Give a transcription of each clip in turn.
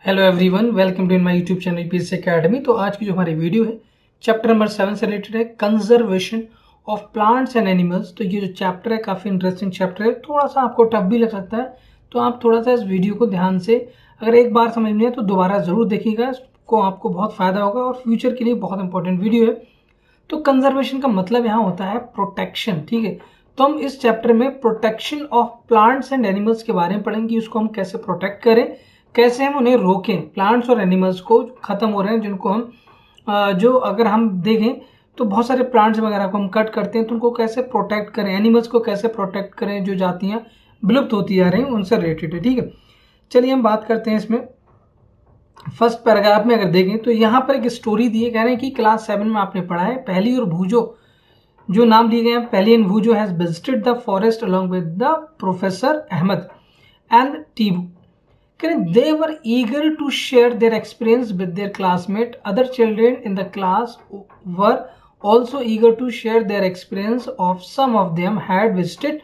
Hello everyone, welcome to my YouTube channel UPSC academy. तो आज की जो हमारी वीडियो है चैप्टर नंबर 7 से रिलेटेड है, conservation of plants and animals. तो ये जो चैप्टर है काफ़ी इंटरेस्टिंग चैप्टर है, थोड़ा सा आपको टफ भी लग सकता है, तो आप थोड़ा सा इस वीडियो को ध्यान से अगर एक बार समझ में आए तो दोबारा ज़रूर देखिएगा, इसको आपको बहुत फ़ायदा होगा और फ्यूचर के लिए बहुत इंपॉर्टेंट वीडियो है। तो कंजर्वेशन का मतलब यहाँ होता है प्रोटेक्शन, ठीक है। तो हम इस चैप्टर में protection of plants and animals के बारे में पढ़ेंगे, उसको हम कैसे प्रोटेक्ट करें, कैसे हम उन्हें रोकें, प्लांट्स और एनिमल्स को खत्म हो रहे हैं जिनको हम जो अगर हम देखें तो बहुत सारे प्लांट्स वगैरह को हम कट करते हैं, तो उनको कैसे प्रोटेक्ट करें, एनिमल्स को कैसे प्रोटेक्ट करें जो जातियाँ विलुप्त होती जा रही हैं उनसे रिलेटेड है, ठीक है। चलिए हम बात करते हैं इसमें। फर्स्ट पैराग्राफ में अगर देखें तो यहाँ पर एक स्टोरी दी है, कह रहे हैं कि क्लास 7 में आपने पढ़ा है, पहली और भूजो जो नाम लिए गए हैं, Pehli and Bhujo has visited the forest along with the professor Ahmad and Tibu. They were eager to share their experience with their classmates. Other children in the class were also eager to share their experience. Of some of them had visited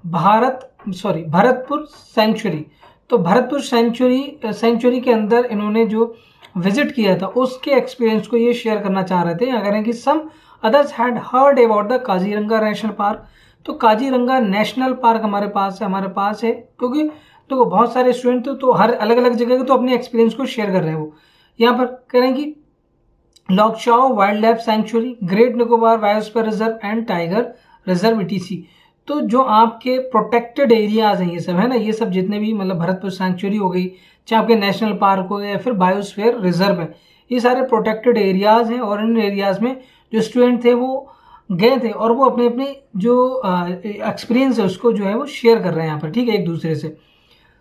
Bharatpur sanctuary. तो Bharatpur century के अंदर इन्होंने जो visit किया था उसके experience को ये शेयर करना चाह रहे थे। अगर है कि some others had heard about the Kaziranga national park. तो काजीरंगा नेशनल पार्क हमारे पास है क्योंकि तो बहुत सारे स्टूडेंट तो हर अलग अलग जगह के तो अपने एक्सपीरियंस को शेयर कर रहे हैं। वो यहाँ पर कह रहे हैं कि लॉकशाओ wildlife sanctuary, great Nicobar biosphere reserve and tiger reserve ETC। तो जो आपके प्रोटेक्टेड एरियाज हैं ये सब है ना, ये सब जितने भी मतलब भरतपुर सेंचुरी हो गई, चाहे आपके नेशनल पार्क हो गए या फिर बायोस्फीयर रिजर्व है, ये सारे प्रोटेक्टेड एरियाज हैं। और इन एरियाज में जो स्टूडेंट थे वो गए थे और वो अपने अपने जो एक्सपीरियंस है उसको जो है वो शेयर कर रहे हैं यहाँ पर, ठीक है, एक दूसरे से।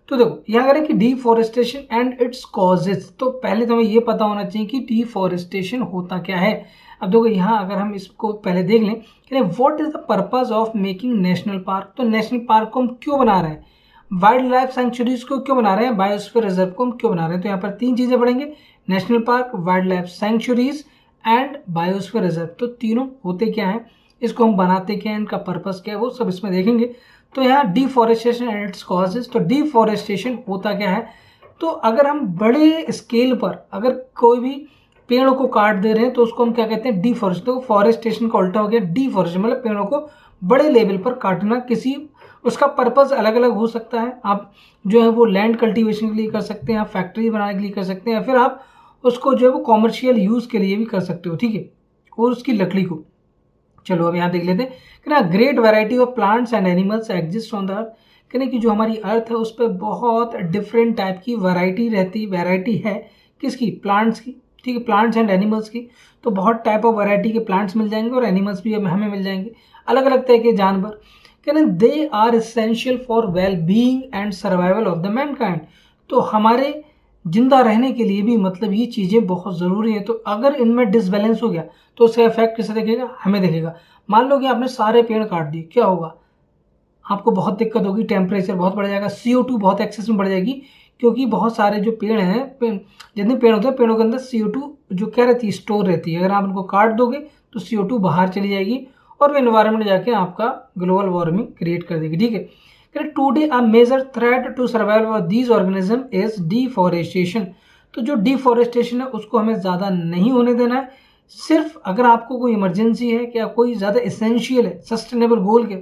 तो देखो यहाँ करें कि डिफॉरेस्टेशन एंड इट्स कॉजेज। तो पहले तो हमें ये पता होना चाहिए कि डिफॉरेस्टेशन होता क्या है। अब देखो यहाँ अगर हम इसको पहले देख लें कि what is the purpose of making national park. तो नेशनल पार्क को हम क्यों बना रहे हैं, वाइल्ड लाइफ सेंचुरीज को क्यों बना रहे हैं, बायोस्फीयर रिजर्व को हम क्यों बना रहे हैं। तो यहाँ पर तीन चीजें पढ़ेंगे, national park, wild life sanctuaries and biosphere reserve. तो तीनों होते क्या है, इसको हम बनाते क्या है, इनका पर्पस क्या है, वो सब इसमें देखेंगे। तो यहाँ डिफॉरेस्टेशन एंड इट्स कॉजेज। तो डिफॉरेस्टेशन होता क्या है, तो अगर हम बड़े स्केल पर अगर कोई भी पेड़ों को काट दे रहे हैं तो उसको हम क्या कहते हैं, डिफॉरेस्ट। तो फॉरेस्टेशन का उल्टा हो गया डिफॉरेस्टेशन, मतलब पेड़ों को बड़े लेवल पर काटना। किसी उसका पर्पस अलग अलग हो सकता है, आप जो है वो लैंड कल्टीवेशन के लिए कर सकते हैं, आप फैक्ट्री बनाने के लिए कर सकते हैं, या फिर आप उसको जो है वो कॉमर्शियल यूज के लिए भी कर सकते हो, ठीक है, और उसकी लकड़ी को। चलो अब यहाँ देख लेते हैं कि ना great variety of plants and animals exist on the earth. कहने कि जो हमारी अर्थ है उस पर बहुत डिफरेंट टाइप की वैरायटी है किसकी, प्लांट्स की, ठीक है, प्लांट्स एंड एनिमल्स की। तो बहुत टाइप ऑफ वैरायटी के प्लांट्स मिल जाएंगे और एनिमल्स भी हमें मिल जाएंगे, अलग अलग तरह के जानवर। कहने they are essential for well being and survival of the mankind. तो हमारे जिंदा रहने के लिए भी मतलब ये चीज़ें बहुत ज़रूरी है। तो अगर इनमें डिसबैलेंस हो गया तो उसका इफेक्ट किसे देखेगा, हमें देखेगा। मान लो कि आपने सारे पेड़ काट दिए, क्या होगा, आपको बहुत दिक्कत होगी, टेम्परेचर बहुत बढ़ जाएगा, CO2 बहुत एक्सेस में बढ़ जाएगी, क्योंकि बहुत सारे जो पेड़ हैं, जितने पेड़ होते हैं पेड़ों के अंदर CO2 जो क्या रहती है, स्टोर रहती है। अगर आप उनको काट दोगे तो CO2 बाहर चली जाएगी और वो इन्वायरमेंट जाके आपका ग्लोबल वार्मिंग क्रिएट कर देगी, ठीक है। Today a major threat to survival of these organism is deforestation. तो जो डिफॉरेस्टेशन है उसको हमें ज़्यादा नहीं होने देना है। सिर्फ अगर आपको कोई इमरजेंसी है, क्या कोई ज़्यादा इसेंशियल है सस्टेनेबल गोल के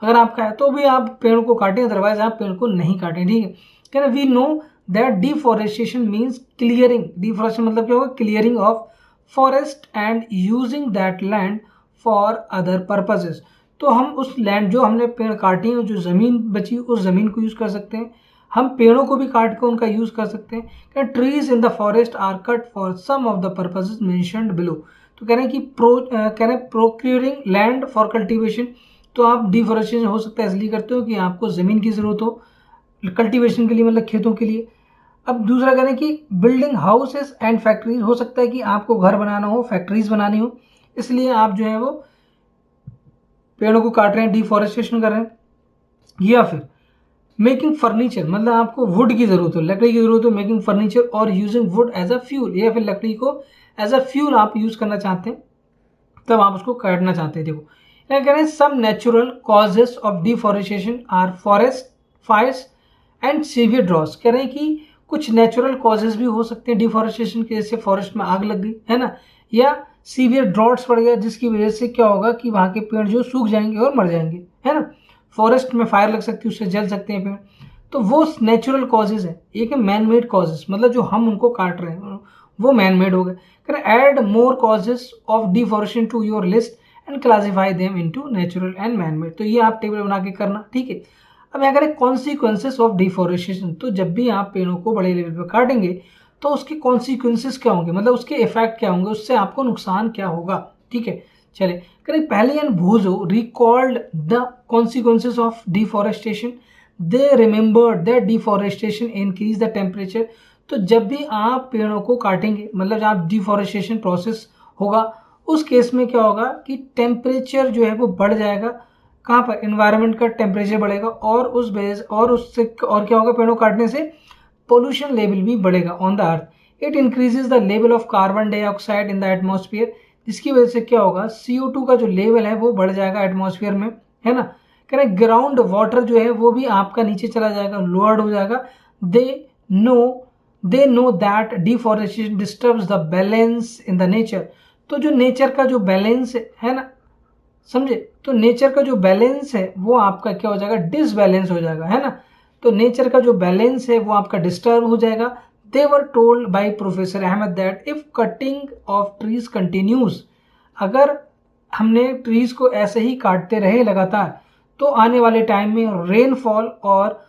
अगर आपका है, तो भी आप पेड़ को काटें, अदरवाइज आप पेड़ को नहीं काटें, ठीक है। क्या we know that deforestation means clearing. Deforestation मतलब क्या होगा, clearing of forest and using that land for other purposes. तो हम उस लैंड जो हमने पेड़ काटे हैं, जो ज़मीन बची उस ज़मीन को यूज़ कर सकते हैं, हम पेड़ों को भी काट कर उनका यूज़ कर सकते हैं। Trees in the forest are cut for some of the purposes mentioned below. तो कह रहे हैं कि कह रहे हैं प्रोक्यूरिंग लैंड फॉर कल्टीवेशन। तो आप डिफॉरेस्टेशन हो सकता है इसलिए करते हो कि आपको ज़मीन की ज़रूरत हो कल्टीवेशन के लिए, मतलब खेतों के लिए। अब दूसरा कह रहे हैं कि बिल्डिंग हाउसेस एंड फैक्ट्रीज। हो सकता है कि आपको घर बनाना हो, फैक्ट्रीज बनानी हो, इसलिए आप जो है वो पेड़ों को काट रहे हैं, डिफॉरेस्टेशन कर रहे हैं। या फिर मेकिंग फर्नीचर, मतलब आपको वुड की जरूरत हो, लकड़ी की जरूरत हो, मेकिंग फर्नीचर और using wood as a fuel, या फिर लकड़ी को एज अ फ्यूल आप यूज करना चाहते हैं, तब आप उसको काटना चाहते हैं। देखो क्या कह रहे हैं, some natural causes of deforestation are forest fires and severe droughts. कह रहे हैं कि कुछ नेचुरल कॉजेज भी हो सकते हैं डिफॉरेस्टेशन के, जैसे फॉरेस्ट में आग लग गई है ना, या सीवियर ड्रॉट्स पड़ गया जिसकी वजह से क्या होगा कि वहाँ के पेड़ जो सूख जाएंगे और मर जाएंगे, है ना। फॉरेस्ट में फायर लग सकती है, उससे जल सकते हैं पेड़, तो वो नेचुरल कॉजेज है। एक है मैन मेड कॉजेज, मतलब जो हम उनको काट रहे हैं वो मैन मेड हो गए। Add more causes of deforestation to your list and classify them into natural and man made. तो ये आप टेबल बना के करना, ठीक है। अब यहाँ करें कॉन्सिक्वेंसेस ऑफ डिफॉरेस्टेशन, तो जब भी आप पेड़ों को बड़े लेवल पर काटेंगे तो उसके कॉन्सिक्वेंसेस क्या होंगे, मतलब उसके इफेक्ट क्या होंगे, उससे आपको नुकसान क्या होगा, ठीक है। चले करें पहली and भूजो recalled the consequences of deforestation, they remembered that deforestation increase the temperature. तो जब भी आप पेड़ों को काटेंगे, मतलब जब डिफॉरेस्टेशन प्रोसेस होगा, उस केस में क्या होगा कि टेम्परेचर जो है वो बढ़ जाएगा। कहाँ पर? एनवायरनमेंट का टेम्परेचर बढ़ेगा, और उस बेस और उससे और क्या होगा, पेड़ों काटने से पोल्यूशन लेवल भी बढ़ेगा on the earth. It increases the level of carbon dioxide in the atmosphere, जिसकी वजह से क्या होगा, CO2 का जो लेवल है वो बढ़ जाएगा एटमॉस्फेयर में, है ना। कह रहे ग्राउंड वाटर जो है वो भी आपका नीचे चला जाएगा, लोअर्ड हो जाएगा। They know that deforestation disturbs the balance in the nature. तो जो नेचर का जो बैलेंस है ना, समझे, तो नेचर का जो बैलेंस है वो आपका क्या हो जाएगा, डिसबैलेंस हो जाएगा, है ना। तो नेचर का जो बैलेंस है वो आपका डिस्टर्ब हो जाएगा। They were told by professor Ahmed that if cutting of trees continues, अगर हमने ट्रीज को ऐसे ही काटते रहे लगातार, तो आने वाले टाइम में रेनफॉल और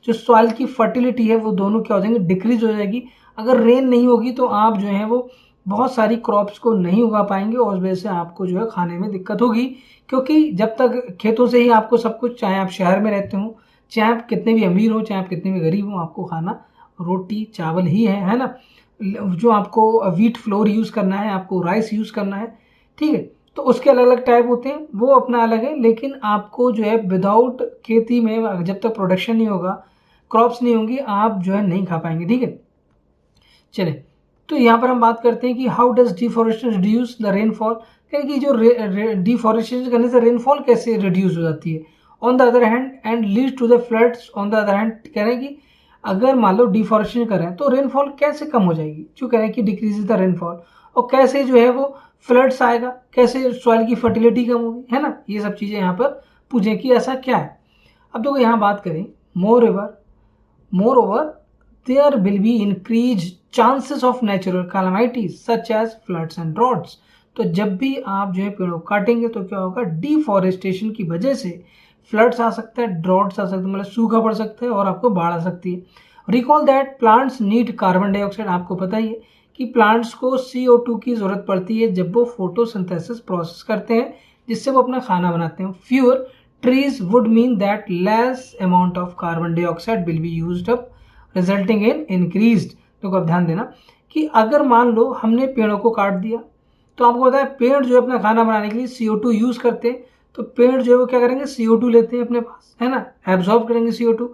जो सॉइल की फर्टिलिटी है वो दोनों क्या हो जाएंगे, डिक्रीज हो जाएगी। अगर रेन नहीं होगी तो आप जो है वो बहुत सारी क्रॉप्स को नहीं उगा पाएंगे, और उस वजह से आपको जो है खाने में दिक्कत होगी, क्योंकि जब तक खेतों से ही आपको सब कुछ, चाहे आप शहर में रहते हो, चाहे आप कितने भी अमीर हो, चाहे आप कितने भी गरीब हो, आपको खाना रोटी चावल ही है ना। जो आपको वीट फ्लोर यूज़ करना है, आपको राइस यूज़ करना है, ठीक है। तो उसके अलग अलग टाइप होते हैं, वो अपना अलग है, लेकिन आपको जो है विदाउट खेती में जब तक प्रोडक्शन नहीं होगा, क्रॉप्स नहीं होंगी, आप जो है नहीं खा पाएंगे, ठीक है। चले तो यहाँ पर हम बात करते हैं कि how does deforestation reduce the rainfall, कि जो डिफॉरेस्टेशन करने से रेनफॉल कैसे रिड्यूस हो जाती है on the other hand and leads to the floods on the other hand. कह रहे हैं कि अगर मान लो डिफॉरेस्टेशन कर रहे हैं तो रेनफॉल कैसे कम हो जाएगी, जो कह रहे हैं कि डिक्रीज द रेनफॉल, और कैसे जो है वो फ्लड्स आएगा, कैसे सॉइल की फर्टिलिटी कम होगी, है ना। ये सब चीज़ें यहाँ पर पूछें कि ऐसा क्या है। अब देखो यहाँ बात करें more over there will be increased chances of natural calamities such as floods and droughts। तो जब भी आप जो है पेड़ों को काटेंगे तो क्या होगा, डिफॉरेस्टेशन की वजह से फ्लड्स आ सकता है, ड्रॉट्स आ सकते हैं, मतलब सूखा पड़ सकता है, और आपको बाढ़ आ सकती है। Recall that plants need carbon dioxide, आपको पता ही है कि प्लांट्स को CO2 की जरूरत पड़ती है जब वो फोटोसिंथेसिस प्रोसेस करते हैं, जिससे वो अपना खाना बनाते हैं। Fewer trees would mean that less amount of carbon dioxide will be used up resulting in increased. तो अब ध्यान देना कि अगर मान लो हमने पेड़ों को काट दिया, तो आपको पता है पेड़ जो है अपना खाना बनाने के लिए CO2 यूज करते हैं, तो पेड़ जो है वो क्या करेंगे, CO2 लेते हैं अपने पास, है ना, एब्जॉर्ब करेंगे CO2।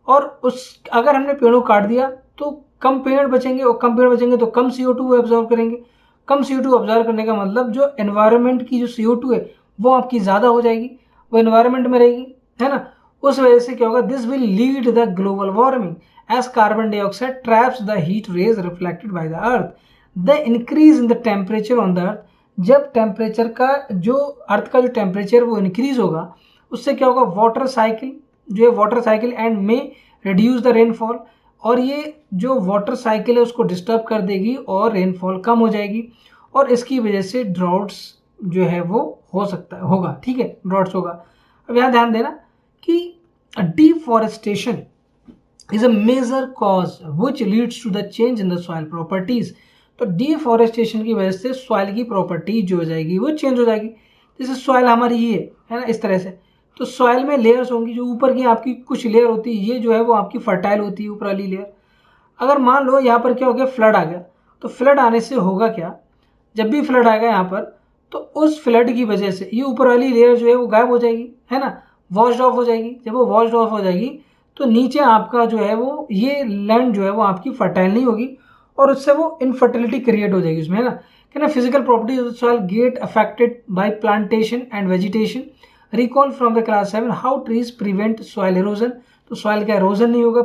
और उस अगर हमने पेड़ों को काट दिया तो कम पेड़ बचेंगे, और कम पेड़ बचेंगे तो कम CO2 वो एब्जॉर्ब करेंगे। कम CO2 ऑब्जर्व करने का मतलब जो एनवायरनमेंट की जो CO2 है वो आपकी ज़्यादा हो जाएगी, वो एनवायरनमेंट में रहेगी, है ना। उस वजह से क्या होगा, this will lead the global warming as carbon dioxide traps the heat rays reflected by the earth। The increase in the temperature on the earth, जब टेम्परेचर का जो अर्थ का जो टेम्परेचर वो इंक्रीज होगा, उससे क्या होगा, वाटर साइकिल जो है वाटर साइकिल एंड में रिड्यूस द रेनफॉल, और ये जो वाटर साइकिल है उसको डिस्टर्ब कर देगी और रेनफॉल कम हो जाएगी, और इसकी वजह से ड्राउट्स जो है वो होगा, ठीक है, ड्राउट्स होगा। अब यहाँ ध्यान देना कि deforestation is a major cause which leads to the change in the soil properties। तो डिफॉरेस्टेशन की वजह से सॉइल की प्रॉपर्टी जो हो जाएगी वो चेंज हो जाएगी। जैसे सॉइल हमारी ये है ना, इस तरह से, तो सॉइल में लेयर्स होंगी, जो ऊपर की आपकी कुछ लेयर होती है, ये जो है वो आपकी फर्टाइल होती है ऊपर वाली लेयर। अगर मान लो यहाँ पर क्या हो गया, फ्लड आ गया, तो फ्लड आने से होगा क्या, जब भी फ्लड आएगा यहाँ पर, तो उस फ्लड की वजह से ये ऊपर वाली लेयर जो है वो गायब हो जाएगी, है ना, वॉश्ड ऑफ हो जाएगी। जब वो वॉश्ड ऑफ हो जाएगी तो नीचे आपका जो है वो ये लैंड जो है वो आपकी फर्टाइल नहीं होगी, और उससे वो इनफर्टिलिटी क्रिएट हो जाएगी उसमें, है ना। कहना physical properties of soil get affected by plantation and vegetation. Recall from the class 7 how trees prevent soil erosion. तो सॉइल का इरोजन नहीं होगा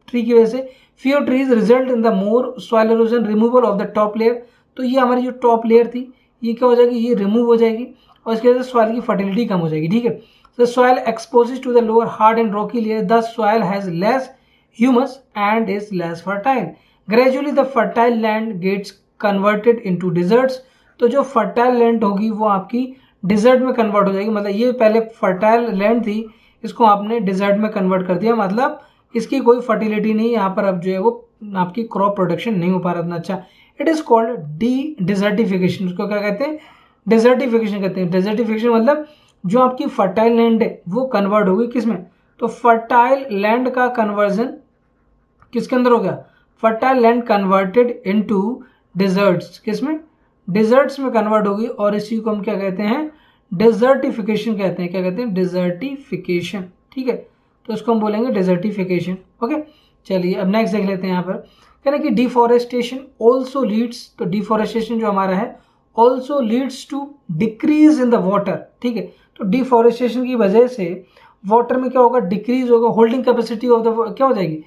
ट्री की वजह से few trees result in the more soil erosion, removal of the top layer. तो ये हमारी जो टॉप लेयर थी ये क्या हो जाएगी, ये रिमूव हो जाएगी और इसकी वजह से सॉइल की फर्टिलिटी कम हो जाएगी, ठीक है। The soil exposes to the lower hard and rocky layer, the soil has less humus and is less fertile. Gradually the fertile land gets converted into deserts. तो जो फर्टाइल लैंड होगी वो आपकी डिजर्ट में कन्वर्ट हो जाएगी, मतलब ये पहले फर्टाइल लैंड थी इसको आपने डिजर्ट में कन्वर्ट कर दिया, मतलब इसकी कोई फर्टिलिटी नहीं, यहाँ पर अब जो है वो आपकी क्रॉप प्रोडक्शन नहीं हो पा रहा इतना अच्छा। It is called desertification. उसको क्या कहते हैं, डिजर्टिफिकेशन कहते हैं। डिजर्टिफिकेशन मतलब जो आपकी फर्टाइल लैंड है वो कन्वर्ट होगी किस में, तो फर्टाइल लैंड का कन्वर्जन किसके अंदर हो गया, fertile land converted into deserts, किसमें, डिजर्ट्स में कन्वर्ट होगी और इसी को हम क्या कहते हैं, डिजर्टिफिकेशन कहते हैं। क्या कहते हैं, डिजर्टिफिकेशन, ठीक है। तो इसको हम बोलेंगे डिजर्टिफिकेशन, ओके। चलिए अब नेक्स्ट देख लेते हैं। यहाँ पर कह रहे हैं कि डिफॉरेस्टेशन ऑल्सो लीड्स, तो डिफॉरेस्टेशन जो हमारा है also leads to decrease in the water, ठीक है। तो डिफॉरेस्टेशन की वजह से वाटर में क्या होगा, डिक्रीज होगा, होल्डिंग कैपेसिटी ऑफ द क्या हो जाएगी,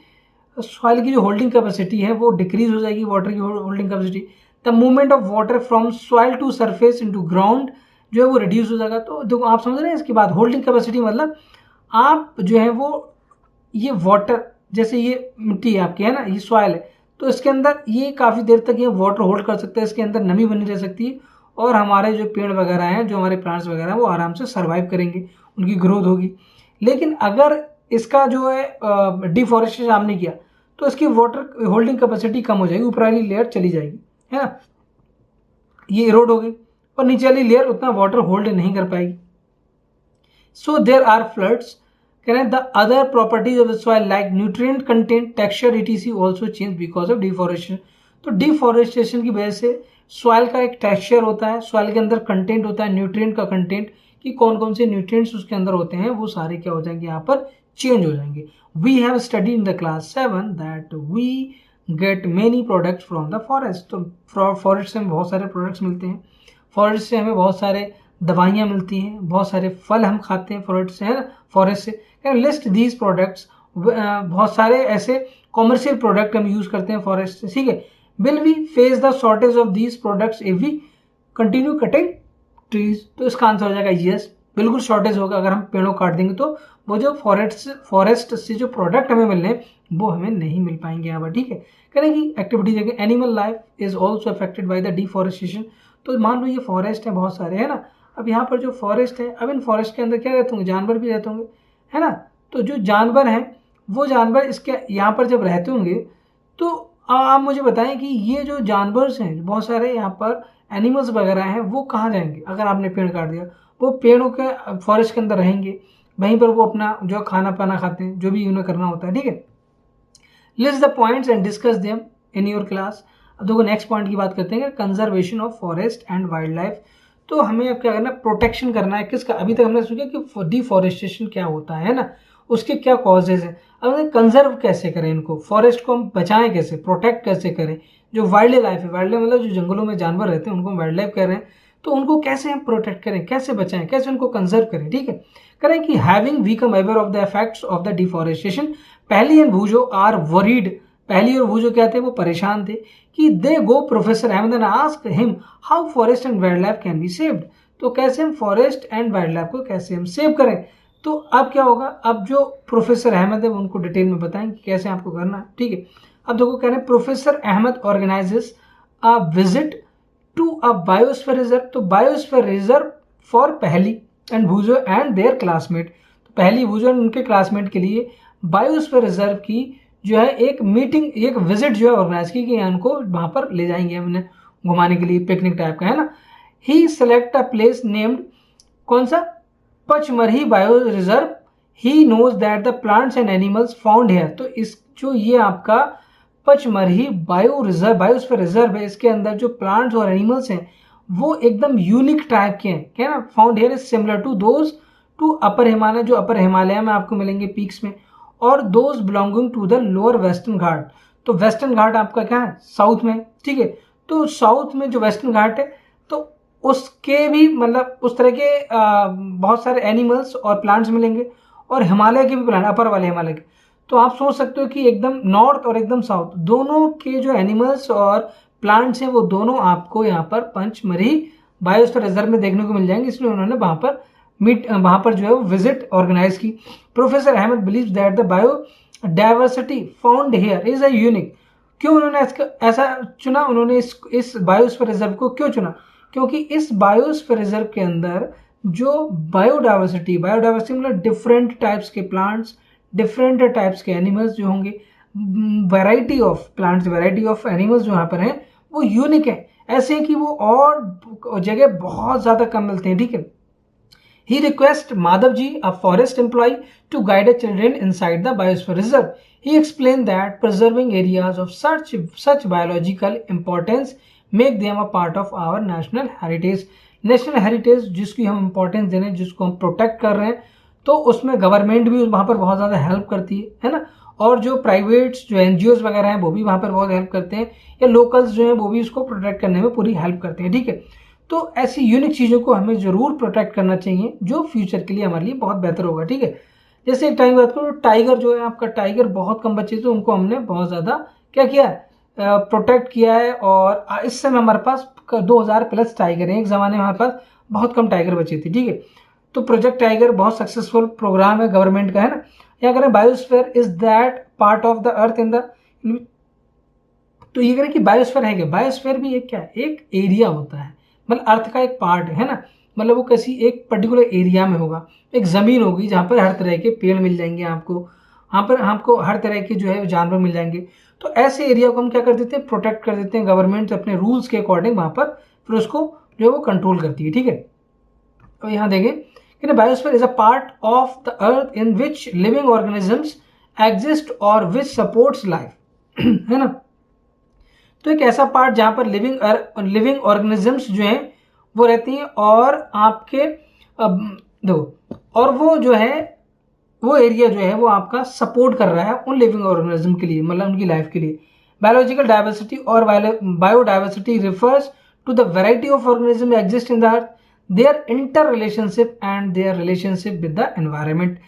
सॉइल की जो होल्डिंग कैपेसिटी है वो डिक्रीज हो जाएगी, वाटर की holding capacity. The movement of water from soil to surface into ground जो है वो रिड्यूस हो जाएगा। तो देखो आप समझ रहे हैं इसके बाद होल्डिंग कैपेसिटी मतलब आप जो है वो ये वाटर, जैसे ये मिट्टी है आपकी है ना, ये सॉइल है, तो इसके अंदर ये काफ़ी देर तक ये वाटर होल्ड कर सकता है, इसके अंदर नमी बनी रह सकती है और हमारे जो पेड़ वगैरह हैं, जो हमारे प्लांट्स वगैरह हैं वो आराम से सर्वाइव करेंगे, उनकी ग्रोथ होगी। लेकिन अगर इसका जो है डिफॉरेस्टेशन आपने किया तो इसकी वाटर होल्डिंग कैपेसिटी कम हो जाएगी, ऊपर वाली लेयर चली जाएगी, है ना, ये इरोड हो गई और नीचे वाली लेयर उतना वाटर होल्ड नहीं कर पाएगी। सो देयर आर फ्लड्स, कह रहे हैं the other properties of the soil like nutrient content, texture etc also change because of deforestation. तो डिफॉरेस्टेशन की वजह से सॉइल का एक टेक्सचर होता है, सॉइल के अंदर कंटेंट होता है, न्यूट्रिएंट का कंटेंट, कि कौन कौन से न्यूट्रिएंट्स उसके अंदर होते हैं वो सारे क्या हो जाएंगे, यहाँ पर चेंज हो जाएंगे। We have study in the class 7 that we get many products from the forest. तो फॉरेस्ट से हमें बहुत सारे प्रोडक्ट्स मिलते हैं, फॉरेस्ट से हमें बहुत सारे दवाइयाँ मिलती हैं, बहुत सारे फल हम खाते हैं फॉरेस्ट से, है ना, फॉरेस्ट से। लिस्ट दीज प्रोडक्ट्स, बहुत सारे ऐसे कॉमर्शियल प्रोडक्ट हम यूज़ करते हैं फॉरेस्ट से, ठीक है। Will we face the shortage of these products if we continue cutting trees. तो इसका आंसर हो जाएगा यस, बिल्कुल शॉर्टेज होगा अगर हम पेड़ों काट देंगे तो वो जो फॉरेस्ट से जो प्रोडक्ट हमें मिलने वो हमें नहीं मिल पाएंगे यहाँ पर, ठीक है। करें कि एक्टिविटी देखें, animal life is also affected by the deforestation. तो मान लो ये फॉरेस्ट है बहुत सारे, है ना, अब यहाँ पर जो फॉरेस्ट है, अब इन फॉरेस्ट के अंदर क्या रहते होंगे, जानवर भी रहते होंगे, है ना। तो जो जानवर हैं वो जानवर इसके यहाँ पर जब रहते होंगे तो आप मुझे बताएं कि ये जो जानवर हैं बहुत सारे यहाँ पर एनिमल्स वगैरह हैं वो कहाँ जाएंगे अगर आपने पेड़ काट दिया, वो पेड़ों के फॉरेस्ट के अंदर रहेंगे, वहीं पर वो अपना जो खाना पाना खाते हैं, जो भी उन्हें करना होता है, ठीक है। List the points and discuss them in your class. अब देखो नेक्स्ट पॉइंट की बात करते हैं, conservation of forest and wild life. तो हमें अब क्या करना है, प्रोटेक्शन करना है किसका, अभी तक हमने सोचा कि डिफॉरेस्टेशन क्या होता है ना, उसके क्या कॉजेज हैं, अब हमें कंजर्व कैसे करें इनको, फॉरेस्ट को हम बचाएं कैसे, प्रोटेक्ट कैसे करें। जो वाइल्ड लाइफ है, वाइल्ड लाइफ मतलब जो जंगलों में जानवर रहते हैं उनको हम वाइल्ड लाइफ कह रहे हैं, तो उनको कैसे हम प्रोटेक्ट करें, कैसे बचाएं, कैसे उनको कंजर्व करें, ठीक है। करें कि having become aware of the effects of the deforestation, Pehli and Bhujo are worried, Pehli और भूजो क्या थे, वो परेशान थे कि they go professor Ahmad and ask him how forest and wildlife can be saved. तो कैसे हम फॉरेस्ट एंड वाइल्ड लाइफ को कैसे हम सेव करें। तो अब क्या होगा, अब जो प्रोफेसर अहमद है वो उनको डिटेल में बताएंगे कैसे आपको करना है, ठीक है। अब देखो कह रहे हैं professor Ahmad organizes a visit to a biosphere reserve. तो biosphere reserve for Paheli and Boojho and their classmate. तो पहली भूजो एंड उनके क्लासमेट के लिए बायोस्फीयर रिजर्व की जो है एक मीटिंग, एक विजिट जो है ऑर्गेनाइज की कि उनको वहाँ पर ले जाएंगे हमने घुमाने के लिए, पिकनिक टाइप का, है ना। He select a place named कौन सा, Pachmarhi bio reserve. He knows that the plants and animals found here. तो इस जो ये आपका Pachmarhi bio reserve, biosphere reserve है, इसके अंदर जो प्लांट्स और एनिमल्स हैं वो एकदम यूनिक टाइप के हैं, क्या ना, found here is similar to those to upper Himalaya, जो अपर हिमालय में आपको मिलेंगे पीक्स में, और those belonging to the lower western Ghat. तो वेस्टर्न घाट आपका क्या है, साउथ में, ठीक है। तो साउथ में जो वेस्टर्न घाट है तो उसके भी मतलब उस तरह के बहुत सारे एनिमल्स और प्लांट्स मिलेंगे, और हिमालय के भी प्लांट, अपर वाले हिमालय के। तो आप सोच सकते हो कि एकदम नॉर्थ और एकदम साउथ दोनों के जो एनिमल्स और प्लांट्स हैं वो दोनों आपको यहाँ पर पंचमरी बायोस्फीयर रिजर्व में देखने को मिल जाएंगे, इसलिए उन्होंने वहाँ पर जो है वो विजिट ऑर्गेनाइज की। Professor Ahmad believes that the biodiversity found here is a unique. क्यों उन्होंने ऐसा चुना, उन्होंने इस बायोस्फीयर रिजर्व को क्यों चुना? क्योंकि इस बायोस्फीयर रिजर्व के अंदर जो बायोडाइवर्सिटी मतलब डिफरेंट टाइप्स के प्लांट्स, डिफरेंट टाइप्स के एनिमल्स जो होंगे, variety of plants, variety of animals जो यहाँ पर हैं वो यूनिक है, ऐसे हैं कि वो और जगह बहुत ज़्यादा कम मिलते हैं। ठीक है। He requests Madhavji, a forest employee, to guide the children inside the biosphere reserve. He explained that preserving areas of such biological importance make them a part of our national heritage. National heritage जिसकी हम importance दे रहे हैं, जिसको हम protect कर रहे हैं, तो उसमें गवर्नमेंट भी वहाँ पर बहुत ज़्यादा हेल्प करती है ना, और जो प्राइवेट्स जो NGOs वगैरह हैं वो भी वहाँ पर बहुत हेल्प करते हैं, या लोकल्स जो हैं वो भी इसको प्रोटेक्ट करने में पूरी हेल्प करते हैं। ठीक है। तो ऐसी यूनिक चीज़ों को हमें ज़रूर प्रोटेक्ट करना चाहिए जो फ्यूचर के लिए हमारे लिए बहुत बेहतर होगा। ठीक है। जैसे एक टाइम बात करो, टाइगर जो है आपका, टाइगर बहुत कम बचे थे, उनको हमने बहुत ज़्यादा क्या किया है, प्रोटेक्ट किया है, और इस समय हमारे पास 2000 प्लस टाइगर हैं। एक ज़माने में हमारे पास बहुत कम टाइगर बचे थे। ठीक है। तो प्रोजेक्ट टाइगर बहुत सक्सेसफुल प्रोग्राम है गवर्नमेंट का, है ना। या करें biosphere is that part of the earth in the, तो ये करें कि बायोस्फीयर है क्या, बायोस्फीयर भी एक क्या है, एक एरिया होता है, मतलब अर्थ का एक पार्ट है ना, मतलब वो किसी एक पर्टिकुलर एरिया में होगा, एक ज़मीन होगी जहाँ पर हर तरह के पेड़ मिल जाएंगे आपको, वहाँ पर आपको हर तरह के जो है जानवर मिल जाएंगे। तो ऐसे एरिया को हम क्या कर देते हैं, प्रोटेक्ट कर देते हैं। गवर्नमेंट अपने रूल्स के अकॉर्डिंग वहाँ पर फिर उसको जो है वो कंट्रोल करती है। ठीक है। तो यहाँ देखें कि biosphere is a part of the earth in which living organisms exist और विच सपोर्ट्स लाइफ, है ना। तो एक ऐसा पार्ट जहाँ पर लिविंग ऑर्गेनिजम्स जो हैं वो रहती हैं, और आपके देखो, और वो जो है वो एरिया जो है वो आपका सपोर्ट कर रहा है उन लिविंग ऑर्गेनिज्म के लिए, मतलब उनकी लाइफ के लिए। बायोलॉजिकल डाइवर्सिटी और biodiversity refers to the variety of organism exist in the earth, their inter relationship and their relationship with the environment.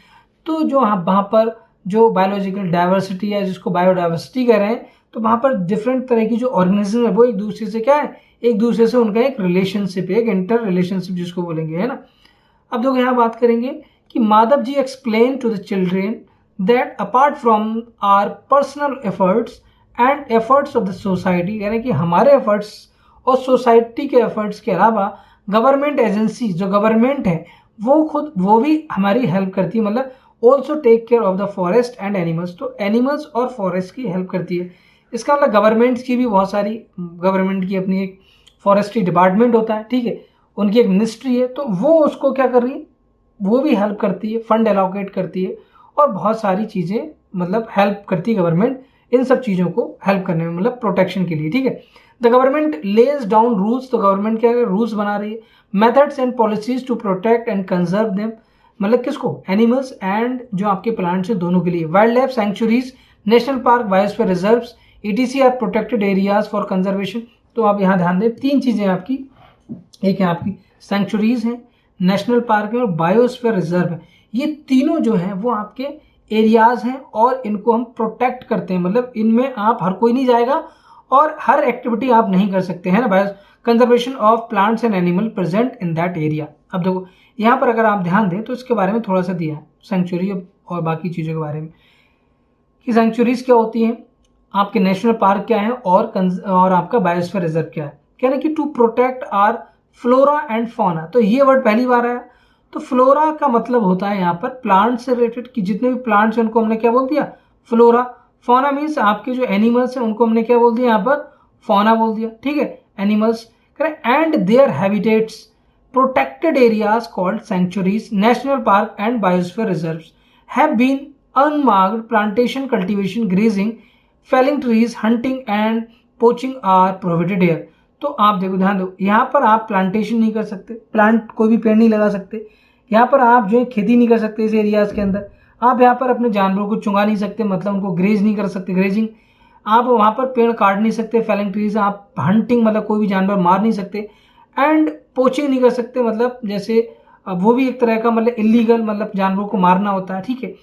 तो जो वहाँ पर जो बायोलॉजिकल डाइवर्सिटी है, जिसको बायोडाइवर्सिटी कह रहे हैं, तो वहाँ पर डिफरेंट तरह की जो ऑर्गेनिज्म है वो एक दूसरे से क्या है, एक दूसरे से उनका एक रिलेशनशिप है, एक इंटर रिलेशनशिप जिसको बोलेंगे, है ना। अब देखो यहाँ बात करेंगे कि Madhav ji explain to the children that apart from our personal efforts and efforts of the society, यानी कि हमारे एफर्ट्स और सोसाइटी के एफर्ट्स के अलावा गवर्नमेंट एजेंसी, जो गवर्नमेंट है वो भी हमारी हेल्प करती है, मतलब also take care of the forest and animals. तो एनिमल्स और फॉरेस्ट की हेल्प करती है। इसका मतलब गवर्नमेंट की भी बहुत सारी, गवर्नमेंट की अपनी एक फॉरेस्ट्री डिपार्टमेंट होता है, ठीक है, उनकी एक मिनिस्ट्री है, तो वो उसको क्या कर रही है, वो भी हेल्प करती है, फंड एलोकेट करती है, और बहुत सारी चीज़ें मतलब हेल्प करती है गवर्नमेंट इन सब चीज़ों को हेल्प करने में, मतलब प्रोटेक्शन के लिए। ठीक है। The government lays down rules, तो गवर्नमेंट क्या है, रूल्स बना रही है, methods and policies to protect and conserve them, मतलब किसको, एनिमल्स एंड जो आपके प्लांट्स हैं दोनों के लिए। Wild life sanctuaries, national park, biosphere reserves, ETC are protected areas for conservation. तो आप यहाँ ध्यान दें, तीन चीज़ें आपकी, एक है आपकी सेंचुरीज हैं, नेशनल पार्क है और बायोस्फीयर रिजर्व है। ये तीनों जो हैं वो आपके एरियाज हैं और इनको हम प्रोटेक्ट करते हैं, मतलब इनमें आप हर कोई नहीं जाएगा और हर एक्टिविटी आप नहीं कर सकते हैं ना। Bio conservation of plants and animal present in that area. अब देखो यहाँ पर अगर आप ध्यान दें तो इसके बारे में थोड़ा सा दिया है सेंचुरी और बाकी चीज़ों के बारे में, कि सेंचुरीज क्या होती हैं, आपके नेशनल पार्क क्या है, और आपका बायोस्फीयर रिजर्व क्या है। कहना कि to protect our flora and fauna, तो ये वर्ड पहली बार आया। तो फ्लोरा का मतलब होता है यहाँ पर प्लांट से रिलेटेड, कि जितने भी प्लांट्स हैं उनको हमने क्या बोल दिया, फ्लोरा। फौना मीन्स आपके जो एनिमल्स हैं उनको हमने क्या बोल दिया, यहाँ पर फौना बोल दिया। ठीक है, एनिमल्स करें, and their habitats, protected areas called sanctuaries, national park and biosphere reserves have been unmarked plantation cultivation, grazing, felling trees, hunting and poaching are prohibited here। तो आप देखो, ध्यान दो, यहाँ पर आप प्लांटेशन नहीं कर सकते, प्लांट कोई भी पेड़ नहीं लगा सकते, यहाँ पर आप जो है खेती नहीं कर सकते इस एरियाज के अंदर, आप यहाँ पर अपने जानवरों को चुंगा नहीं सकते, मतलब उनको ग्रेज नहीं कर सकते, ग्रेजिंग, आप वहाँ पर पेड़ काट नहीं सकते, फेलिंग ट्रीज, आप हंटिंग मतलब कोई भी जानवर मार नहीं सकते, एंड पोचिंग नहीं कर सकते, मतलब जैसे वो भी एक तरह का मतलब इलीगल, मतलब जानवरों को मारना होता है। ठीक है,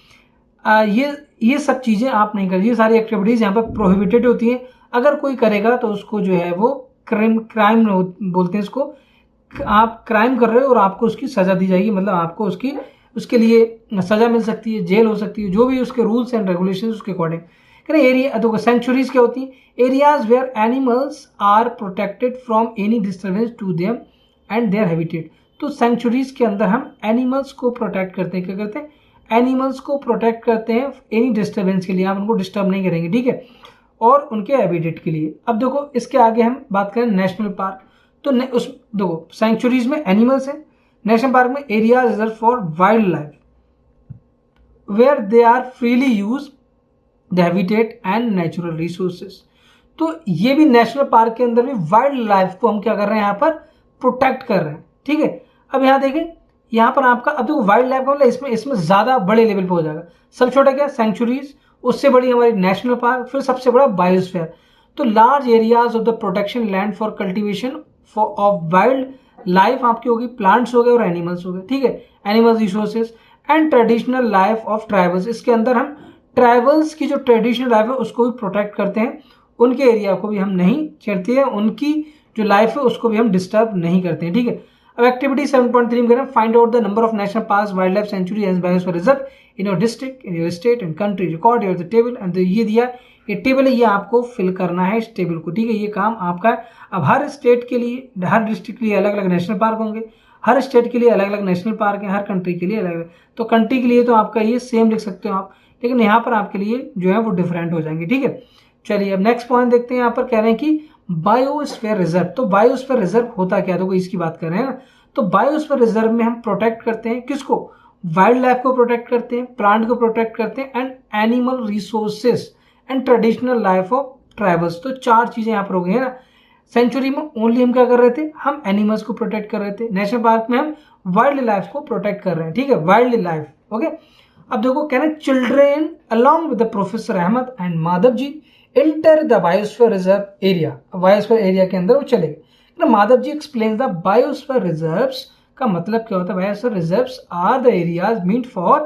ये सब चीज़ें आप नहीं कर, ये सारी एक्टिविटीज़ यहाँ पर प्रोहिबिटेड होती हैं। अगर कोई करेगा तो उसको जो है वो क्राइम बोलते हैं इसको, आप क्राइम कर रहे हो और आपको उसकी सज़ा दी जाएगी, मतलब आपको उसके लिए सज़ा मिल सकती है, जेल हो सकती है, जो भी उसके रूल्स एंड रेगुलेशन उसके अकॉर्डिंग। एरिया तो सेंचुरीज क्या होती है? Areas where animals are protected from any disturbance to them and their habitat. तो सेंचुरीज के अंदर हम एनिमल्स को प्रोटेक्ट करते हैं। क्या करते हैं? एनिमल्स को प्रोटेक्ट करते हैं एनी डिस्टर्बेंस के लिए, आप उनको डिस्टर्ब नहीं करेंगे, ठीक है, और उनके हैबिटेट के लिए। अब देखो इसके आगे हम बात करें नेशनल पार्क। तो उस देखो सेंचुरीज में एनिमल्स हैं, नेशनल पार्क में area reserve for wild life where they are freely use the habitat and natural resources. तो ये भी नेशनल पार्क के अंदर भी वाइल्ड लाइफ को हम क्या कर रहे हैं, यहाँ पर प्रोटेक्ट कर रहे हैं, ठीक है। अब यहाँ देखें, यहाँ पर आपका अब देखो वाइल्ड लाइफ का मतलब इसमें ज्यादा बड़े लेवल पे हो जाएगा। सब छोटा क्या? सेंचुरीज, उससे बड़ी हमारी नेशनल पार्क, फिर सबसे बड़ा बायोस्फीयर। तो large areas of the protection land for cultivation of wild life आपकी होगी, प्लांट्स हो गए और एनिमल्स हो गए, ठीक है, animal resources and traditional life of tribals. इसके अंदर हम ट्राइबल्स की जो ट्रेडिशनल लाइफ है उसको भी प्रोटेक्ट करते हैं, उनके एरिया को भी हम नहीं छेड़ते हैं, उनकी जो लाइफ है उसको भी हम डिस्टर्ब नहीं करते हैं, ठीक है। अब एक्टिविटी 7.3 में करें, find out the number of national park, wild life sanctuary and biosphere reserve in your district, in your state and country, record your the table and ये दिया, ये टेबल है, ये आपको फिल करना है इस टेबल को, ठीक है, ये काम आपका है। अब हर स्टेट के लिए, हर डिस्ट्रिक्ट के लिए अलग अलग नेशनल पार्क होंगे, हर स्टेट के लिए अलग अलग नेशनल पार्क है, हर कंट्री के लिए अलग अलग। तो कंट्री के लिए तो आपका ये सेम लिख सकते हो आप, लेकिन यहाँ पर आपके लिए जो है वो डिफरेंट हो जाएंगे, ठीक है। चलिए अब नेक्स्ट पॉइंट देखते हैं। यहाँ पर कह रहे हैं कि बायोस्फीयर रिजर्व। तो बायोस्फीयर रिजर्व होता क्या है, तो इसकी बात कर रहे हैं ना। तो बायोस्फीयर रिजर्व में हम प्रोटेक्ट करते हैं किसको? वाइल्ड लाइफ को प्रोटेक्ट करते हैं, प्लांट को प्रोटेक्ट करते हैं and animal resources and traditional life of tribals. तो चार चीजें यहाँ पर हो गई है ना। सेंचुरी में ओनली हम क्या कर रहे थे? हम एनिमल्स को प्रोटेक्ट कर रहे थे। नेशनल पार्क में हम वाइल्ड लाइफ को प्रोटेक्ट कर रहे हैं, ठीक है, वाइल्ड लाइफ, ओके। अब देखो कह रहे हैं children along with the professor Ahmad and Madhav ji enter the biosphere reserve area. Biosphere area के अंदर वो चलेंगे। Madhav ji explain the biosphere reserves का मतलब क्या होता है? Biosphere reserves are the areas meant for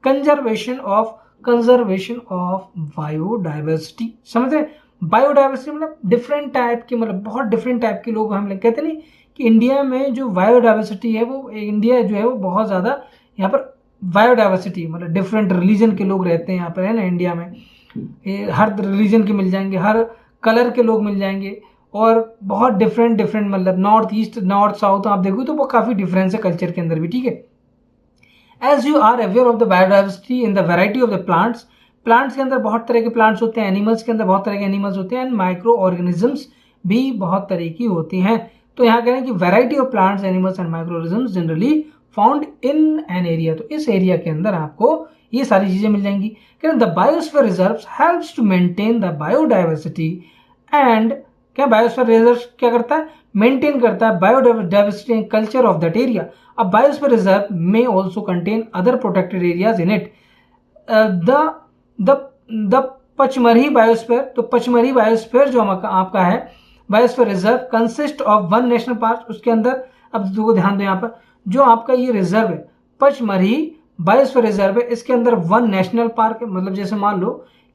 conservation of biodiversity. समझते हैं? बायोडाइवर्सिटी मतलब डिफरेंट टाइप की, मतलब बहुत डिफरेंट टाइप के लोग हम लोग कहते नहीं कि इंडिया में जो बायोडाइवर्सिटी है वो, इंडिया जो है वो बहुत ज़्यादा यहाँ पर बायोडाइवर्सिटी मतलब डिफरेंट रिलीजन के लोग रहते हैं यहाँ पर, है ना। इंडिया में हर रिलीजन के मिल जाएंगे, हर कलर के लोग मिल जाएंगे और बहुत डिफरेंट मतलब नॉर्थ ईस्ट, नॉर्थ साउथ आप देखो तो वो काफ़ी डिफरेंस है कल्चर के अंदर भी, ठीक है। As you are aware of the biodiversity in the variety of the plants, plants के अंदर बहुत तरह के प्लांट्स होते हैं, एनिमल्स के अंदर बहुत तरह के एनिमल्स होते हैं एंड माइक्रो ऑर्गेनिजम्स भी बहुत तरह की होती हैं। तो यहाँ कह रहे हैं कि variety of plants, animals and micro organisms generally found in an area. तो इस एरिया के अंदर आपको ये सारी चीजें मिल जाएंगी। The biosphere reserves helps to maintain the biodiversity and क्या बायोस्फीयर रिजर्व क्या करता है? मेंटेन करता है biodiversity and culture of that area. अब बायोस्फीयर रिजर्व में also contain other protected areas in it. The Pachmarhi biosphere, तो पचमरही बायोस्फीयर जो आपका है biosphere reserve consist of one national park. उसके अंदर अब देखो ध्यान दो यहाँ पर जो आपका ये रिजर्व है पचमरही बायोस्फीयर रिजर्व है, इसके अंदर वन नेशनल पार्क है। मतलब जैसे मान लो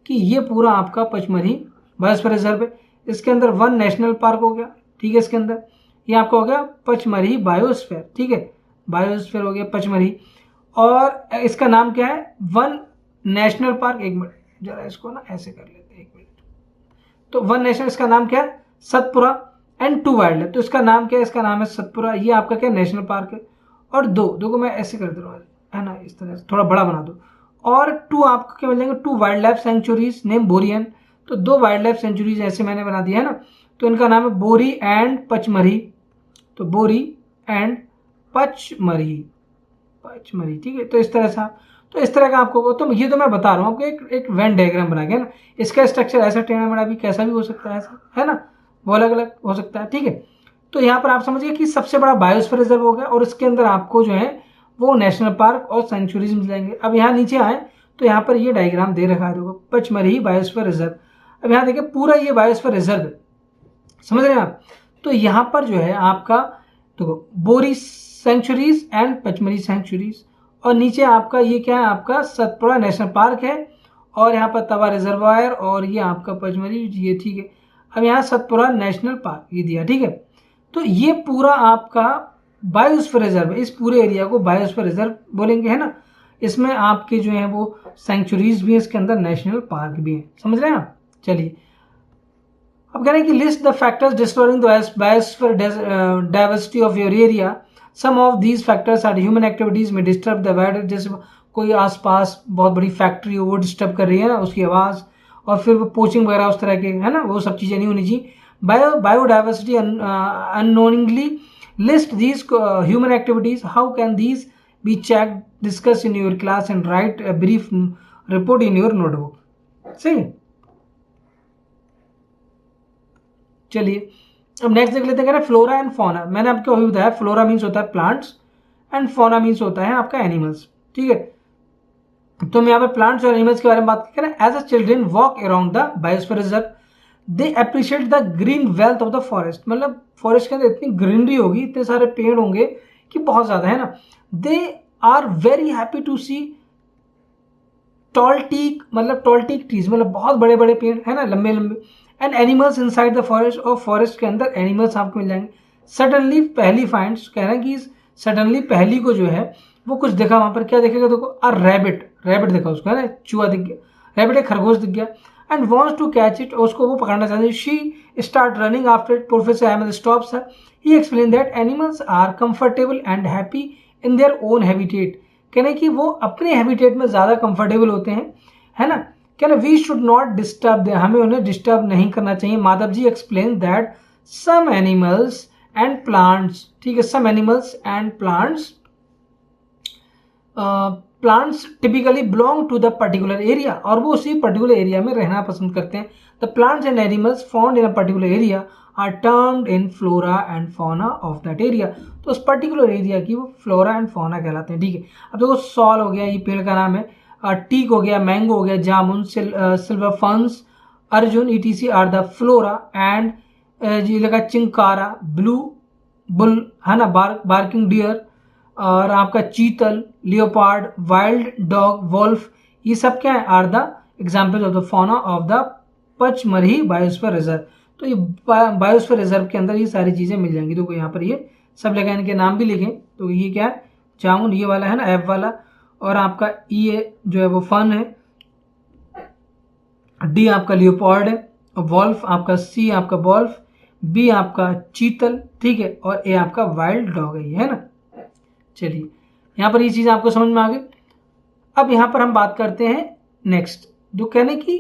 कि ये पूरा आपका पचमरही बायोस्फीयर रिजर्व है, इसके अंदर वन नेशनल पार्क हो गया, ठीक है। इसके अंदर ये आपका हो गया पचमरही बायोस्फीयर, ठीक है, बायोस्फीयर हो गया पचमरही। और इसका नाम क्या है? One national park. एक मिनट जरा इसको ना ऐसे कर लेते हैं, एक मिनट। तो वन नेशनल, इसका नाम क्या है? Satpura and to wild life. तो इसका नाम क्या है? इसका नाम है सतपुरा। ये आपका क्या नेशनल पार्क है। और दो को मैं ऐसे कर दे रहा हूँ, है ना, इस तरह से थोड़ा बड़ा बना दो। और टू आपको क्या मिल जाएंगे? Two wild life sanctuaries name बोरियन। तो दो वाइल्ड लाइफ सेंचुरीज ऐसे मैंने बना दिया है ना। तो इनका नाम है बोरी एंड पचमरही। तो बोरी एंड पचमरही, ठीक है। तो इस तरह से तो इस तरह का आपको, तो ये तो मैं बता रहा हूँ आपको एक वेन डायग्राम बना के ना। इसका स्ट्रक्चर ऐसा टेढ़ा मेढ़ा भी कैसा भी हो सकता है, ऐसा है ना, वो अलग अलग हो सकता है, ठीक है। तो यहाँ पर आप समझिए कि सबसे बड़ा बायोस्फीयर रिजर्व हो गया और इसके अंदर आपको जो है वो नेशनल पार्क और सेंचुरीज मिल जाएंगे। अब यहाँ नीचे आए तो यहाँ पर ये डायग्राम दे रखा है, देखो पचमरही बायोस्फीयर रिजर्व। अब यहाँ देखिए पूरा ये बायोस्फीयर रिजर्व है, समझ रहे हैं आप। तो यहाँ पर जो है आपका देखो बोरी सेंचुरीज एंड पचमरही सेंचुरीज, और नीचे आपका ये क्या है, आपका सतपुड़ा नेशनल पार्क है, और यहाँ पर तवा रिजर्वायर, और ये आपका पचमढ़ी, ये ठीक है। अब यहाँ सतपुड़ा नेशनल पार्क ये दिया, ठीक है। तो ये पूरा आपका बायोस्फीयर रिजर्व है, इस पूरे एरिया को बायोस्फीयर रिजर्व बोलेंगे, है ना। इसमें आपके जो है वो सेंचुरीज भी है, इसके अंदर नेशनल पार्क भी है, समझ रहे हैं आप। चलिए अब कह रहे हैं कि list the factors destroying the biosphere diversity of your area. Some of these factors are human activities में डिस्टर्ब द वाइड, जैसे कोई आसपास बहुत बड़ी फैक्ट्री हो वो डिस्टर्ब कर रही है ना, उसकी आवाज़, और फिर वो पोचिंग वगैरह उस तरह के, है ना, वो सब चीज़ें नहीं होनी चाहिए। Biodiversity unknowingly list these human activities, how can these be check, discuss in your class and write a brief report in your notebook. सही। चलिए अब नेक्स्ट देख लेते हैं, फ्लोरा एंड फौना। मैंने आपको अभी बताया फ्लोरा मीन्स होता है प्लांट्स एंड फौना मीन्स होता है आपका एनिमल्स, ठीक है। तो मैं यहाँ पे प्लांट्स और एनिमल्स के बारे में बात करें। As a children walk around the biosphere reserve, they appreciate the green wealth of the forest, मतलब फॉरेस्ट के अंदर इतनी ग्रीनरी होगी, इतने सारे पेड़ होंगे कि बहुत ज़्यादा, है ना। They are very happy to see tall teak, मतलब टॉल टीक ट्रीज, मतलब बहुत बड़े बड़े पेड़, है ना, लंबे लंबे। And animals inside the forest, और फॉरेस्ट के अंदर एनिमल्स आपको मिल जाएंगे। सडनली पहली फाइंड्स, कह रहे हैं कि सडनली पहली को जो है वो कुछ देखा, वहां पर क्या देखेगा, देखो अ रैबिट, रैबिट देखा उसको, है ना, चूहा दिख गया, रैबिट एक खरगोश दिख गया। And wants to catch it, उसको वो पकड़ना चाहते हैं। She start running after it, professor Ahmad stops her. He explain that animals are comfortable and happy in their own habitat, कहने कि वो अपने हैबिटेट में ज़्यादा कंफर्टेबल होते हैं, है ना। कहना we should not disturb they, हमें उन्हें डिस्टर्ब नहीं करना चाहिए। Madhav ji explain that some animals and plants, ठीक है, some animals and plants plants typically belong to the particular area, और वो उसी पर्टिकुलर एरिया में रहना पसंद करते हैं। The plants and animals found in a particular area are termed in flora and fauna of that area, तो उस पर्टिकुलर एरिया की वो फ्लोरा एंड फौना कहलाते हैं, ठीक है। अब देखो सॉल हो गया, ये पेड़ का नाम है, टीक हो गया, मैंगो हो गया, jamun, silver ferns, arjun, etc are the flora, and ये लगा चिंकारा, ब्लू बुल, है ना, बार्किंग डियर, और आपका चीतल, लियोपार्ड, वाइल्ड डॉग, वोल्फ, ये सब क्या है, are the example of the fauna of the Pachmarhi biosphere reserve. तो ये बायोस्फीयर रिजर्व के अंदर ये सारी चीज़ें मिल जाएंगी। तो यहाँ पर ये सब लगा, इनके नाम भी लिखें। तो ये क्या है, जामुन ये वाला है ना, एफ वाला, और आपका ये जो है वो फन है, डी आपका लियोपार्ड है, और वॉल्फ आपका, सी आपका वॉल्फ, बी आपका चीतल, ठीक है, और ए आपका वाइल्ड डॉग है ना। चलिए यहाँ पर ये चीज़ आपको समझ में आ गई। अब यहाँ पर हम बात करते हैं नेक्स्ट, जो कहने की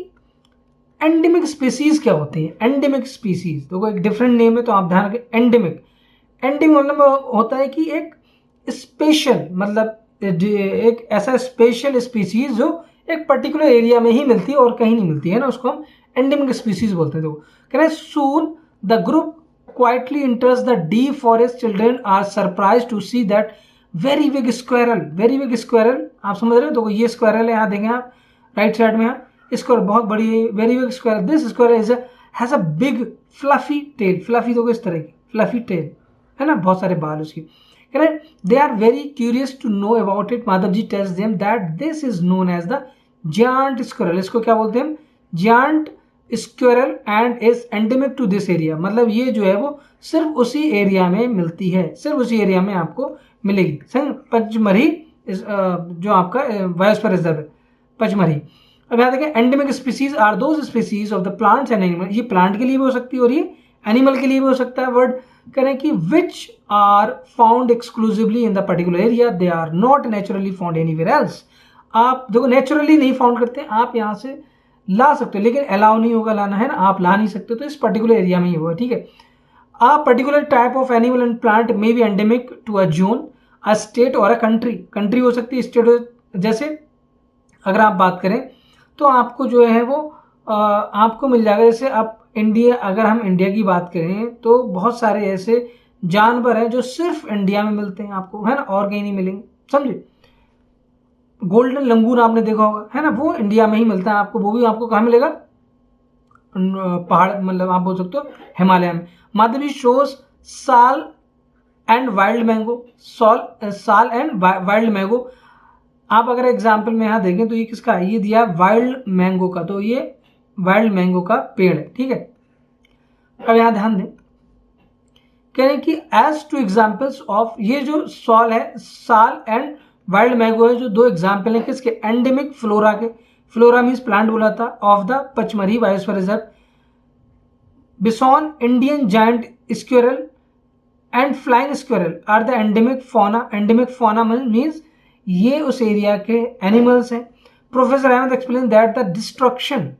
एंडेमिक स्पीसीज क्या होती है। एंडेमिक स्पीसीज तो कोई एक डिफरेंट नेम है, तो आप ध्यान रखें। एंडेमिक, एंडेमिक मतलब होता है कि एक स्पेशल, मतलब एक ऐसा स्पेशल स्पीसीज जो एक पर्टिकुलर एरिया में ही मिलती है और कहीं नहीं मिलती है ना, उसको हम एंडेमिक स्पीसीज बोलते हैं। तो कह रहे हैं soon the group quietly enters the deep forest, children are surprised to see that very big squirrel, very big squirrel, आप समझ रहे हो। तो ये स्क्वायरल है, यहाँ देखें आप राइट साइड में, यहाँ स्क्वायरल बहुत बड़ी है, very big squirrel. This squirrel is has a big fluffy tail, fluffy तो इस तरह की फ्लफी टेल, है ना, बहुत सारे बाल उसकी। कह रहे they are very curious to know about it. Madhav ji tells them that this is known as the giant squirrel, इसको क्या बोलते हैं, giant squirrel, and is endemic to this area, मतलब ये जो है वो सिर्फ उसी एरिया में मिलती है, सिर्फ उसी एरिया में आपको मिलेगी। सही, पचमढ़ी जो आपका बायोस्फीयर रिजर्व है, पचमढ़ी। अब यहाँ देखें, endemic species are those species of the plants and animal, ये प्लांट के लिए भी हो सकती है और ये एनिमल के लिए भी हो सकता है। वर्ड करें कि which are found exclusively in the particular area, they are not naturally found anywhere else. आप देखो नेचुरली नहीं फाउंड करते, आप यहाँ से ला सकते हो, लेकिन अलाउ नहीं होगा लाना, है ना, आप ला नहीं सकते, तो इस पर्टिकुलर एरिया में ही होगा, ठीक है। A particular type of animal and plant may be endemic to a zone, a state or a country. Country हो सकती है, स्टेट, जैसे अगर आप बात करें तो आपको जो है वो आपको मिल जाएगा। जैसे आप इंडिया, अगर हम इंडिया की बात करें तो बहुत सारे ऐसे जानवर हैं जो सिर्फ इंडिया में मिलते हैं आपको, है ना, और कहीं नहीं मिलेंगे, समझे। गोल्डन लंगूर आपने देखा होगा, है ना, वो इंडिया में ही मिलता है आपको, वो भी आपको कहाँ मिलेगा, पहाड़, मतलब आप बोल सकते हो हिमालय में। माधवी शोज साल एंड वाइल्ड मैंगो, साल एंड वाइल्ड मैंगो, आप अगर एग्जाम्पल में यहाँ देखें तो ये किसका है, ये दिया वाइल्ड मैंगो का, तो ये वाइल्ड मैंगो का पेड़ है, ठीक है। अब यहाँ ध्यान दें, कह रहे हैं कि एज टू एग्जाम्पल्स ऑफ, ये जो सॉल है, साल एंड वाइल्ड मैंगो है, जो दो एग्जाम्पल है किसके, एंडेमिक फ्लोरा के, फ्लोरा मीन्स प्लांट बोला था, of the Pachmarhi biosphere reserve. Bison, Indian giant squirrel and flying squirrel are the endemic fauna. Endemic fauna means ये उस एरिया के एनिमल्स हैं। Professor Ahmad explain that the destruction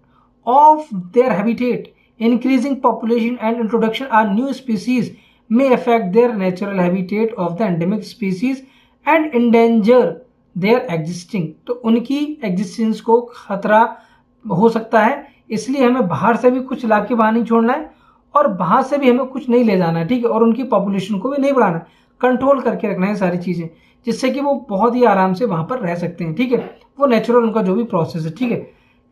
of their habitat, increasing population and introduction are new species may affect their natural habitat of the endemic species and endanger their existing। तो उनकी existence को खतरा हो सकता है, इसलिए हमें बाहर से भी कुछ लाके वहां नहीं छोड़ना है और बाहर से भी हमें कुछ नहीं ले जाना है, ठीक है। और उनकी पॉपुलेशन को भी नहीं बढ़ाना, कंट्रोल करके रखना है सारी चीजें, जिससे कि वो बहुत ही आराम से वहां पर रह सकते हैं, ठीक है। वो नेचुरल उनका जो भी प्रोसेस है, ठीक है।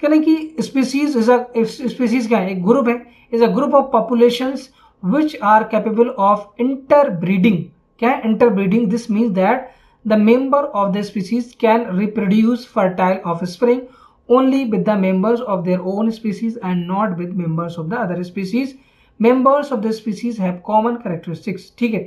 कहने की स्पीसीज इज अ, स्पीसीज क्या है, एक ग्रुप है, is a group of populations which are capable of interbreeding। क्या है interbreeding? This means that the member of the species can reproduce fertile offspring only with the members of their own species and not with members of the other species। members of the species have common characteristics, ठीक है।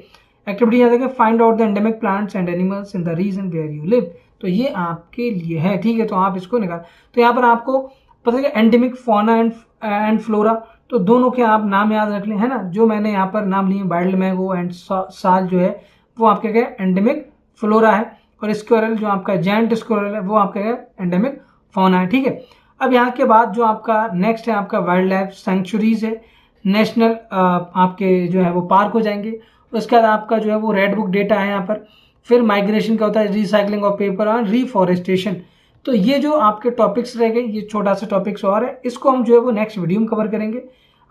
Activity याद है, find out the endemic plants and animals in the region where you live. तो ये आपके लिए है, ठीक है। तो आप इसको निकाल, तो यहाँ पर आपको पता है एंडेमिक फौना एंड फ्लोरा, तो दोनों के आप नाम याद रख लें, है ना। जो मैंने यहाँ पर नाम लिए वाइल्ड मैंगो एंड साल जो है वो आपके क्या एंडेमिक फ्लोरा है, और स्क्विरल जो आपका जायंट स्क्विरल है वो आपका क्या एंडेमिक फौना है, ठीक है। अब यहाँ के बाद जो आपका नेक्स्ट है आपका वाइल्ड लाइफ सेंचुरीज है, नेशनल आपके जो है वो पार्क हो जाएंगे। उसके बाद आपका जो है वो रेड बुक डेटा है यहाँ पर। फिर माइग्रेशन का होता है, रिसाइकलिंग ऑफ पेपर और रिफॉरेस्टेशन। तो ये जो आपके टॉपिक्स रह गए, ये छोटा सा टॉपिक्स और है, इसको हम जो है वो नेक्स्ट वीडियो में कवर करेंगे।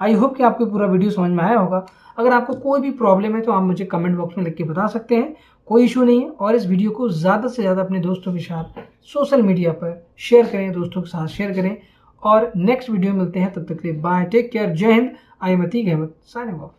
आई होप कि आपको पूरा वीडियो समझ में आया होगा। अगर आपको कोई भी प्रॉब्लम है तो आप मुझे कमेंट बॉक्स में लिख के बता सकते हैं, कोई इशू नहीं है। और इस वीडियो को ज़्यादा से ज़्यादा अपने दोस्तों के साथ सोशल मीडिया पर शेयर करें, दोस्तों के साथ शेयर करें। और नेक्स्ट वीडियो में मिलते हैं, तब तक के लिए bye, take care, Jai Hind. I am Atiq Ahmad, signing of.